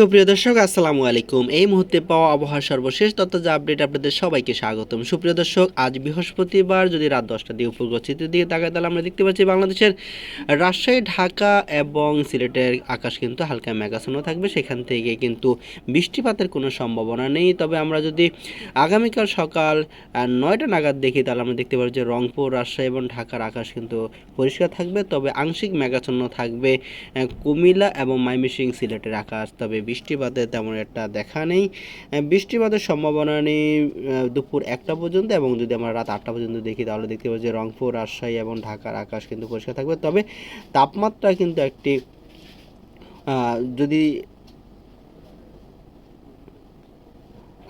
সুপ্রিয় দর্শক আসসালামু আলাইকুম। এই মুহূর্তে পাওয়া আবহাওয়ার সর্বশেষ তথ্য যা আপডেট আপনাদের সবাইকে স্বাগতম। সুপ্রিয় দর্শক, আজ বৃহস্পতিবার যদি রাত 10টার দিকে উপগ্রহের দিকে তাকাই তাহলে আমরা দেখতে পাচ্ছি বাংলাদেশের রাজশাহী, ঢাকা এবং সিলেটের আকাশ কিন্তু হালকা মেঘাচ্ছন্ন থাকবে। সেখান থেকে কিন্তু বৃষ্টিপাতের কোনো সম্ভাবনা নেই। তবে আমরা যদি আগামীকাল সকাল 9টা নাগাদ দেখি তাহলে আমরা দেখতে পাচ্ছি যে রংপুর, রাজশাহী এবং ঢাকার আকাশ কিন্তু পরিষ্কার থাকবে, তবে আংশিক মেঘাচ্ছন্ন থাকবে কুমিল্লা এবং ময়মনসিংহ, সিলেটের আকাশ। তবে বৃষ্টিপাতের তেমন একটা দেখা নেই, বৃষ্টিপাতের সম্ভাবনা নেই দুপুর 1টা পর্যন্ত। এবং যদি আমরা রাত 8টা পর্যন্ত দেখি তাহলে দেখতে পাচ্ছি যে রংপুর, রাজশাহী এবং ঢাকার আকাশ কিন্তু পরিষ্কার থাকবে। তবে তাপমাত্রা কিন্তু একটি যদি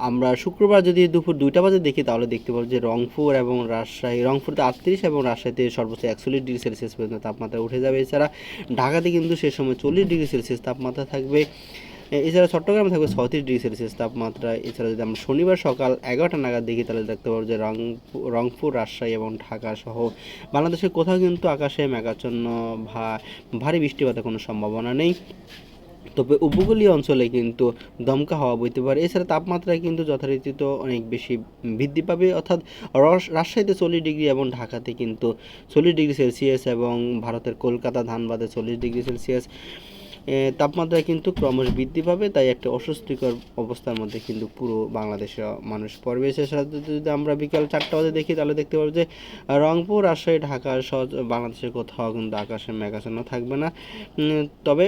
আমরা শুক্রবার যদি দুপুর 2টা বাজে দেখি তাহলে দেখতে পাবো যে রংপুর এবং রাজশাহী, রংপুরতে 38 এবং রাজশাহীতে সর্বোচ্চ 41 ডিগ্রি সেলসিয়াস পর্যন্ত তাপমাত্রা উঠে যাবে। এছাড়া ঢাকাতে কিন্তু সে সময় 40 ডিগ্রি সেলসিয়াস তাপমাত্রা থাকবে। এছাড়া চট্টগ্রামে থাকবে 36 ডিগ্রি সেলসিয়াস তাপমাত্রা। এছাড়া যদি আমরা শনিবার সকাল 11টা নাগাদ দেখি তাহলে দেখতে পাবো যে রংপুর, রাজশাহী এবং ঢাকা সহ বাংলাদেশের কোথাও কিন্তু আকাশে মেঘাচ্ছন্ন ভারী বৃষ্টিপাতের কোনো সম্ভাবনা নেই। তবে উপকূলীয় অঞ্চলে কিন্তু দমকা হাওয়া বইতে পারে। এছাড়া তাপমাত্রায় কিন্তু যথারীতিতে অনেক বেশি বৃদ্ধি পাবে, অর্থাৎ রাজশাহীতে 40 ডিগ্রি এবং ঢাকাতে কিন্তু 40 ডিগ্রি সেলসিয়াস এবং ভারতের কলকাতা, ধানবাদে 40 ডিগ্রি সেলসিয়াস তাপমাত্রায় কিন্তু ক্রমশ বৃদ্ধি পাবে। তাই একটা অস্বস্তিকর অবস্থার মধ্যে কিন্তু পুরো বাংলাদেশের মানুষ পড়বে। এছাড়া যদি আমরা বিকাল 4টা বাজে দেখি তাহলে দেখতে পাবো যে রংপুর, রাজশাহী, ঢাকা সহ বাংলাদেশের কোথাও কিন্তু আকাশে মেঘাচ্ছন্ন থাকবে না। তবে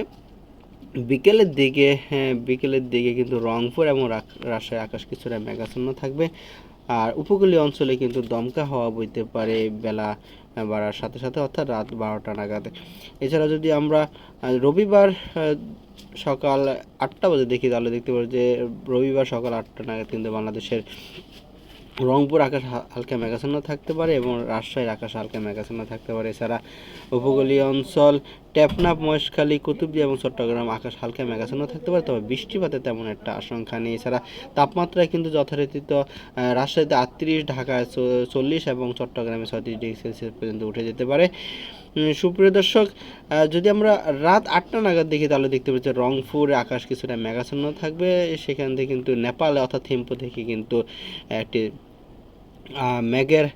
বিকেলের দিকে কিন্তু রংপুর এবং রাজশাহীর আকাশ কিছুটা মেঘাচ্ছন্ন থাকবে। আর উপকূলীয় অঞ্চলে কিন্তু দমকা হাওয়া বইতে পারে বেলা বাড়ার সাথে সাথে, অর্থাৎ রাত 12টা নাগাদ। এছাড়া যদি আমরা রবিবার সকাল 8টা বাজে দেখি তাহলে দেখতে পাবো যে রবিবার সকাল 8টা নাগাদ কিন্তু বাংলাদেশের রংপুর আকাশ হালকা মেঘাচ্ছন্ন থাকতে পারে এবং রাজশাহীর আকাশ হালকা মেঘাচ্ছন্ন থাকতে পারে। এছাড়া উপকূলীয় অঞ্চল টেকনাফ, মহেশখালী, কুতুবদিয়া এবং চট্টগ্রাম আকাশ হালকা মেঘাচ্ছন্ন থাকতে পারে, তবে বৃষ্টিপাতের তেমন একটা আশঙ্কা নেই। এছাড়া তাপমাত্রায় কিন্তু যথারীতিতে রাজশাহীতে 38, ঢাকায় 40 এবং চট্টগ্রামে 36 ডিগ্রি সেলসিয়াস পর্যন্ত উঠে যেতে পারে। সুপ্রিয় দর্শক, যদি আমরা রাত 8টা নাগাদ দেখি তাহলে দেখতে পাচ্ছি রংপুরে আকাশ কিছুটা মেঘাচ্ছন্ন থাকবে। সেখান থেকে কিন্তু নেপাল অর্থাৎ থিম্পু থেকে কিন্তু একটি মেঘের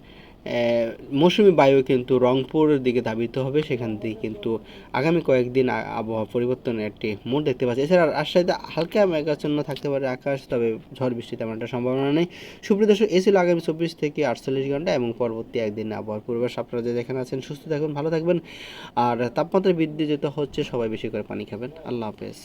মৌসুমি বায়ু কিন্তু রংপুরের দিকে ধাবিত হবে। সেখান থেকে কিন্তু আগামী কয়েকদিন আবহাওয়া পরিবর্তনের একটি মোড় দেখতে পাচ্ছি। এছাড়া রাজশাহীতে হালকা মেঘাচ্ছন্ন থাকতে পারে আকাশ, তবে ঝড় বৃষ্টির তেমন একটা সম্ভাবনা নেই। সুপ্রিয় দর্শক, এ ছিল আগামী 24 থেকে 48 ঘন্টা এবং পরবর্তী একদিন আবহাওয়ার পূর্বাভাস। আপনারা যে যেখানে আছেন সুস্থ থাকুন, ভালো থাকবেন। আর তাপমাত্রা বৃদ্ধি যেটা হচ্ছে, সবাই বেশি করে পানি খাবেন। আল্লাহ হাফেজ।